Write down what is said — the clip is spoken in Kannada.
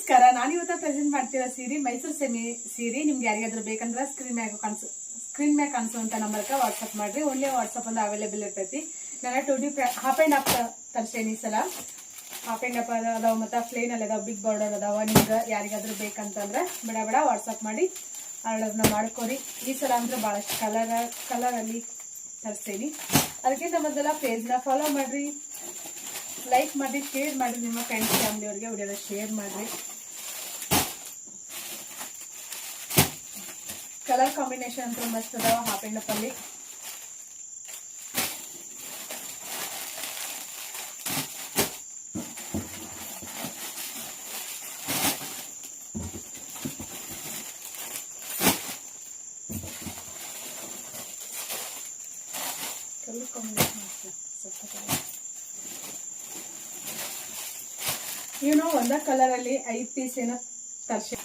ನಮಸ್ಕಾರ, ನಾನಿವತ್ತು ಪ್ರೆಸೆಂಟ್ ಮಾಡ್ತಿರೋ ಸೀರೆ ಮೈಸೂರು ಸೆಮಿ ಸೀರೆ. ನಿಮ್ಗೆ ಯಾರಿಗಾದ್ರೂ ಬೇಕಂದ್ರೆ ಸ್ಕ್ರೀನ್ ಮ್ಯಾಗ ಕಾಣಿಸುವಂತ ನಂಬರ್ಗೆ ವಾಟ್ಸಪ್ ಮಾಡ್ರಿ. ಓನ್ಲಿ ವಾಟ್ಸಪ್ ಒಂದು ಅವೈಲೇಬಲ್ ಇರ್ತೈತಿ. ನಾನು 2D ಹಾಫ್ ಆ್ಯಂಡ್ ಹಾಫ್ ತರಿಸೇನಿ ಈ ಸಲ. ಹಾಫ್ ಆ್ಯಂಡ್ ಹಾಫ್ ಅದಾವ ಮತ್ತು ಪ್ಲೇನ್ ಅಲ್ಲಿ ಅದಾವ, ಬಿಗ್ ಬಾರ್ಡರ್ ಅದಾವ. ನಿಮ್ಗೆ ಯಾರಿಗಾದ್ರೂ ಬೇಕಂತಂದ್ರೆ ಬೇಡ ವಾಟ್ಸಪ್ ಮಾಡಿ ಆರ್ಡರ್ನ ಮಾಡ್ಕೊರಿ. ಈ ಸಲ ಅಂದ್ರೆ ಭಾಳಷ್ಟು ಕಲರಲ್ಲಿ ತರಿಸೇನಿ. ಅದಕ್ಕಿಂತ ಮೊದಲ ಪೇಜ್ನ ಫಾಲೋ ಮಾಡ್ರಿ, ಲೈಕ್ ಮಾಡಿ, ಶೇರ್ ಮಾಡಿ, ನಿಮ್ಮ ಫ್ರೆಂಡ್ಸ್ ಫ್ಯಾಮಿಲಿಯವ್ರಿಗೆ ವಿಡಿಯೋನ ಶೇರ್ ಮಾಡ್ರಿ. ಕಲರ್ ಕಾಂಬಿನೇಷನ್ ಅಂತ ಮಸ್ತ್ ಅದಾವ ಹಾಫ್ ಆ್ಯಂಡ್ ಹಾಫ್ ಅಲ್ಲಿ. ಕಲರ್ ಕಾಂಬಿನೇಷನ್ ಒಂದ ಕಲರ್ ಅಲ್ಲಿ 5 ಪೀಸ್ ಏನೋ ತರ್ಸಿ.